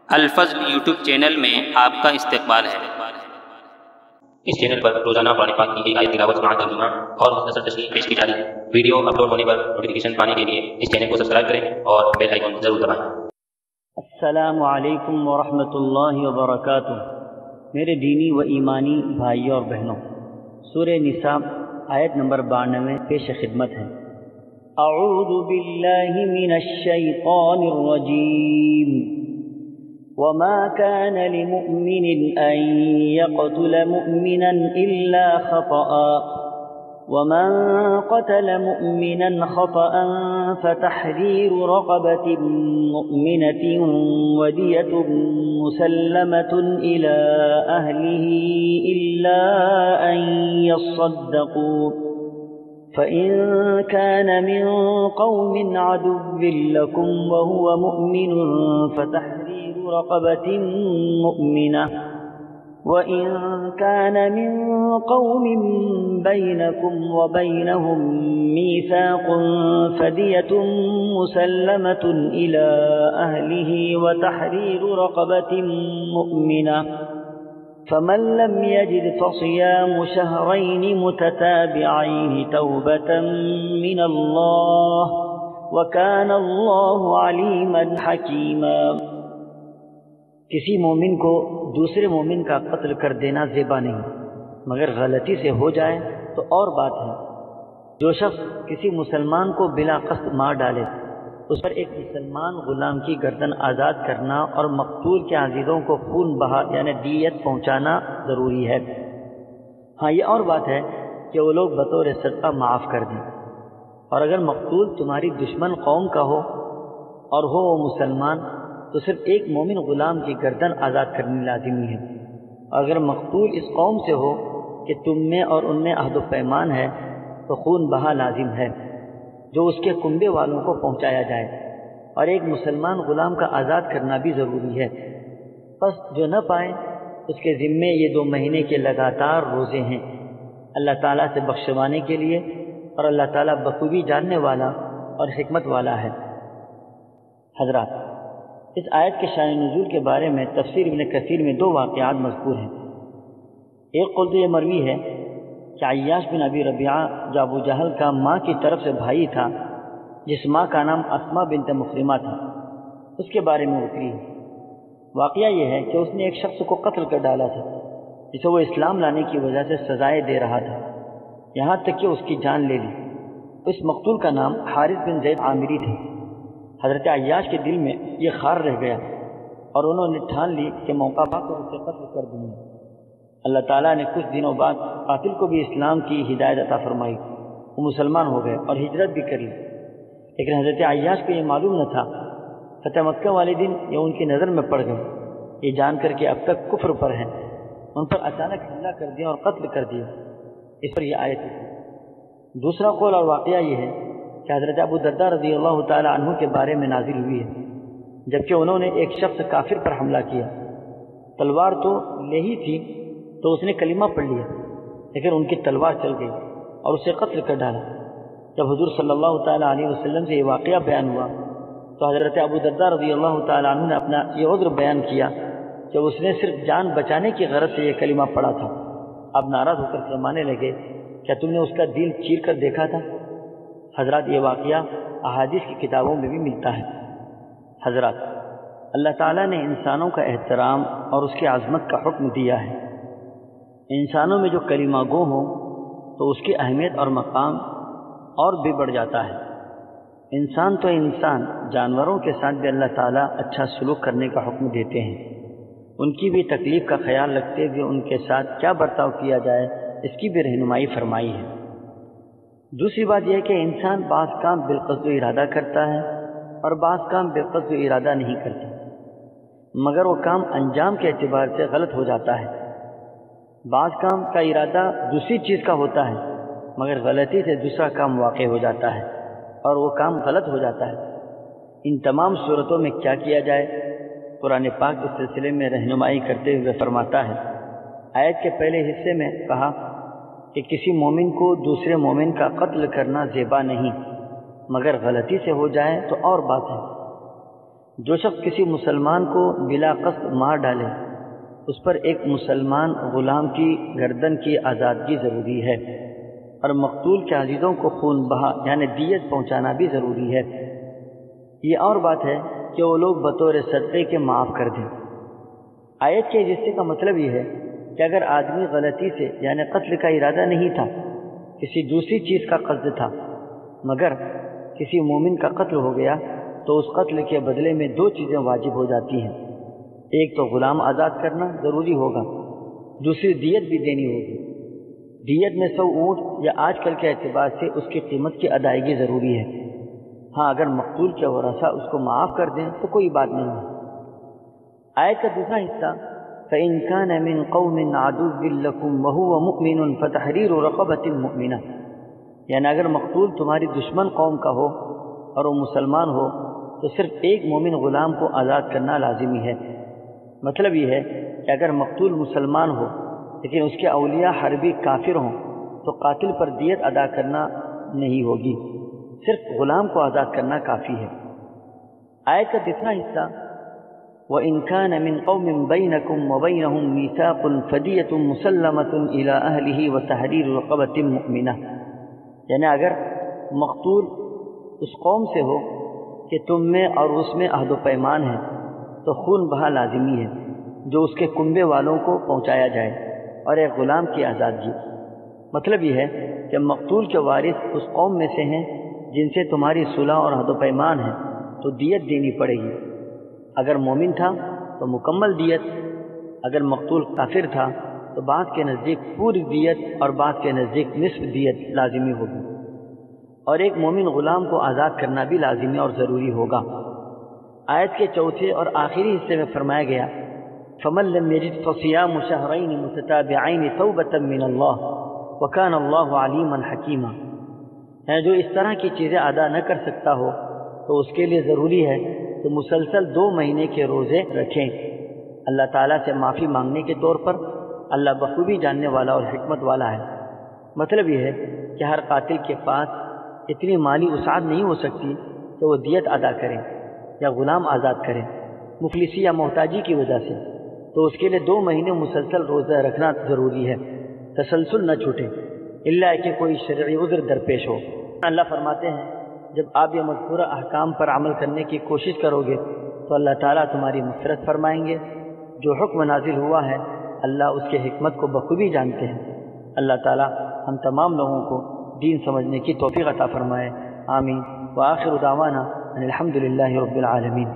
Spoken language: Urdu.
الفضل یوٹیوب چینل میں آپ کا استقبال ہے۔ اس چینل پر روزانہ قرآن پاک کی ایک آیت تلاوت مع ترجمہ اور مختصر تشریح پیش کی جا رہی ہے۔ ویڈیو اپلوڈ ہونے پر نوٹیفیکیشن پانے کے لیے اس چینل کو سبسکرائب کریں اور بیل آئیکن ضرور دبائیں۔ السلام علیکم ورحمۃ اللہ وبرکاتہ۔ میرے دینی و ایمانی بھائیوں اور بہنوں، سورہ نساء آیت نمبر 92 پیش خدمت ہے۔ اعوذ باللہ من الشیطان الرجیم۔ وما كان لمؤمن أن يقتل مؤمنا إلا خطأ ومن قتل مؤمنا خطأ فتحرير رقبة مؤمنة ودية مسلمة إلى أهله إلا أن يصدقوا فإن كان من قوم عدو لكم وهو مؤمن فتحرير رقبة مؤمنة وإن كان من قوم بينكم وبينهم ميثاق فدية مسلمة إلى أهله وتحرير رقبة مؤمنة فمن لم يجد فصيام شهرين متتابعين توبة من الله وكان الله عليما حكيما۔ کسی مومن کو دوسرے مومن کا قتل کر دینا زیبا نہیں، مگر غلطی سے ہو جائے تو اور بات ہے۔ جو شخص کسی مسلمان کو بلا قصد مار ڈالے اس پر ایک مسلمان غلام کی گردن آزاد کرنا اور مقتول کے عزیزوں کو خون بہا یعنی دیت پہنچانا ضروری ہے۔ ہاں یہ اور بات ہے کہ وہ لوگ بطور صدقہ معاف کر دیں، اور اگر مقتول تمہاری دشمن قوم کا ہو اور ہو وہ مسلمان تو صرف ایک مومن غلام کی گردن آزاد کرنی لازمی ہے۔ اگر مقتول اس قوم سے ہو کہ تم میں اور ان میں عہد و پیمان ہے تو خون بہا لازم ہے جو اس کے کنبے والوں کو پہنچایا جائے، اور ایک مسلمان غلام کا آزاد کرنا بھی ضروری ہے۔ پس جو نہ پائے اس کے ذمے یہ 2 مہینے کے لگاتار روزے ہیں، اللہ تعالیٰ سے بخشوانے کے لیے، اور اللہ تعالیٰ بخوبی جاننے والا اور حکمت والا ہے۔ حضرات، اس آیت کے شان نزول کے بارے میں تفسیر ابن کثیر میں 2 واقعات مذکور ہیں۔ ایک قول تو یہ مروی ہے کہ عیاش بن ابی ربیعہ جو ابو جہل کا ماں کی طرف سے بھائی تھا، جس ماں کا نام اسماء بنت مخرمہ تھا، اس کے بارے میں اتری ہے۔ واقعہ یہ ہے کہ اس نے ایک شخص کو قتل کر ڈالا تھا جسے وہ اسلام لانے کی وجہ سے سزائیں دے رہا تھا، یہاں تک کہ اس کی جان لے لی۔ اس مقتول کا نام حارث بن زید عامری تھا۔ حضرت عیاش کے دل میں یہ خار رہ گیا اور انہوں نے ٹھان لی کہ موقع پا کر اسے قتل کر دوں گا۔ اللہ تعالیٰ نے کچھ دنوں بعد قاتل کو بھی اسلام کی ہدایت عطا فرمائی، وہ مسلمان ہو گئے اور ہجرت بھی کر لی۔ لیکن حضرت عیاش کو یہ معلوم نہ تھا، فتح مکہ والے دن یہ ان کی نظر میں پڑ گئے، یہ جان کر کہ اب تک کفر پر ہیں، ان پر اچانک حملہ کر دیا اور قتل کر دیا۔ اس پر یہ آیت ہے۔ دوسرا قول اور واقعہ یہ ہے کہ حضرت ابو درداء رضی اللہ تعالی عنہ کے بارے میں نازل ہوئی ہے، جبکہ انہوں نے ایک شخص کافر پر حملہ کیا، تلوار تو لے ہی تھی تو اس نے کلمہ پڑھ لیا، لیکن ان کی تلوار چل گئی اور اسے قتل کر ڈالا۔ جب حضور صلی اللہ تعالی علیہ وسلم سے یہ واقعہ بیان ہوا تو حضرت ابو درداء رضی اللہ تعالی عنہ نے اپنا یہ عذر بیان کیا کہ اس نے صرف جان بچانے کی غرض سے یہ کلمہ پڑھا تھا۔ اب ناراض ہو کر فرمانے لگے، کیا تم نے اس کا دل چیر کر دیکھا تھا؟ حضرات، یہ واقعہ احادیث کی کتابوں میں بھی ملتا ہے۔ حضرات، اللہ تعالیٰ نے انسانوں کا احترام اور اس کی عظمت کا حکم دیا ہے۔ انسانوں میں جو کلمہ گو ہو تو اس کی اہمیت اور مقام اور بھی بڑھ جاتا ہے۔ انسان تو انسان، جانوروں کے ساتھ بھی اللہ تعالیٰ اچھا سلوک کرنے کا حکم دیتے ہیں، ان کی بھی تکلیف کا خیال رکھتے ہوئے ان کے ساتھ کیا برتاؤ کیا جائے اس کی بھی رہنمائی فرمائی ہے۔ دوسری بات یہ ہے کہ انسان بعض کام بالقصد و ارادہ کرتا ہے اور بعض کام بالقصد و ارادہ نہیں کرتا، مگر وہ کام انجام کے اعتبار سے غلط ہو جاتا ہے۔ بعض کام کا ارادہ دوسری چیز کا ہوتا ہے، مگر غلطی سے دوسرا کام واقع ہو جاتا ہے اور وہ کام غلط ہو جاتا ہے۔ ان تمام صورتوں میں کیا کیا جائے، قرآن پاک اس سلسلے میں رہنمائی کرتے ہوئے فرماتا ہے۔ آیت کے پہلے حصے میں کہا کہ کسی مومن کو دوسرے مومن کا قتل کرنا زیبا نہیں، مگر غلطی سے ہو جائے تو اور بات ہے۔ جو شخص کسی مسلمان کو بلا قصد مار ڈالے اس پر ایک مسلمان غلام کی گردن کی آزادگی ضروری ہے، اور مقتول کے عزیزوں کو خون بہا یعنی دیت پہنچانا بھی ضروری ہے۔ یہ اور بات ہے کہ وہ لوگ بطور صدقے کے معاف کر دیں۔ آیت کے حصے کا مطلب یہ ہے کہ اگر آدمی غلطی سے یعنی قتل کا ارادہ نہیں تھا، کسی دوسری چیز کا قصد تھا، مگر کسی مومن کا قتل ہو گیا تو اس قتل کے بدلے میں دو چیزیں واجب ہو جاتی ہیں۔ ایک تو غلام آزاد کرنا ضروری ہوگا، دوسری دیت بھی دینی ہوگی۔ دیت میں 100 اونٹ یا آج کل کے اعتبار سے اس کی قیمت کی ادائیگی ضروری ہے۔ ہاں اگر مقتول کے ورثہ اس کو معاف کر دیں تو کوئی بات نہیں ہے۔ آیت کا دوسرا حصہ فَإِن كَانَ مِن قَوْمٍ عَدُوٍّ لَكُمْ وَهُوَ مُؤْمِنٌ فَتَحْرِيرُ رَقَبَةٍ مُؤْمِنَةٍ، یعنی اگر مقتول تمہاری دشمن قوم کا ہو اور وہ مسلمان ہو تو صرف ایک مومن غلام کو آزاد کرنا لازمی ہے۔ مطلب یہ ہے کہ اگر مقتول مسلمان ہو لیکن اس کے اولیاء حربی کافر ہوں تو قاتل پر دیت ادا کرنا نہیں ہوگی، صرف غلام کو آزاد کرنا کافی ہے۔ آیت کا تیسرا حصہ وَإِن كَانَ مِن قَوْمٍ بَيْنَكُمْ وَبَيْنَهُمْ مِيثَاقٌ فَدِيَةٌ مُسَلَّمَةٌ إِلَىٰ أَهْلِهِ وَتَحْرِيرُ رَقَبَةٍ مُؤْمِنَةٍ، یعنی اگر مقتول اس قوم سے ہو کہ تم میں اور اس میں عہد و پیمان ہے تو خون بہا لازمی ہے، جو اس کے کنبے والوں کو پہنچایا جائے، اور ایک غلام کی آزادگی۔ مطلب یہ ہے کہ مقتول کے وارث اس قوم میں سے ہیں جن سے تمہاری صلح اور عہد و پیمان ہے تو دیت دینی پڑے گی۔ اگر مومن تھا تو مکمل دیت، اگر مقتول کافر تھا تو بعض کے نزدیک پوری دیت اور بعض کے نزدیک نصف دیت لازمی ہوگی، اور ایک مومن غلام کو آزاد کرنا بھی لازمی اور ضروری ہوگا۔ آیت کے چوتھے اور آخری حصے میں فرمایا گیا فَمَن لَّمْ يَجِدْ فَصِيَامُ شَهْرَيْنِ مُتَتَابِعَيْنِ تَوْبَةً مِّنَ اللَّهِ وَكَانَ اللَّهُ عَلِيمًا حَكِيمًا، جو اس طرح کی چیزیں ادا نہ کر سکتا ہو تو اس کے لیے ضروری ہے کہ مسلسل 2 مہینے کے روزے رکھیں۔ اللہ تعالیٰ سے معافی مانگنے کے طور پر اللہ بخوبی جاننے والا اور حکمت والا ہے۔ مطلب یہ ہے کہ ہر قاتل کے پاس اتنی مالی وسعت نہیں ہو سکتی کہ وہ دیت ادا کریں یا غلام آزاد کریں مفلسی یا محتاجی کی وجہ سے، تو اس کے لیے 2 مہینے مسلسل روزہ رکھنا ضروری ہے، تسلسل نہ چھوٹے الا کہ کوئی شرعی عذر درپیش ہو۔ اللہ فرماتے ہیں جب آپ یہ مذکورہ احکام پر عمل کرنے کی کوشش کرو گے تو اللہ تعالیٰ تمہاری مغفرت فرمائیں گے۔ جو حکم نازل ہوا ہے اللہ اس کے حکمت کو بخوبی جانتے ہیں۔ اللہ تعالیٰ ہم تمام لوگوں کو دین سمجھنے کی توفیق عطا فرمائے، آمین۔ وآخر دعوانا ان الحمد للہ رب العالمین۔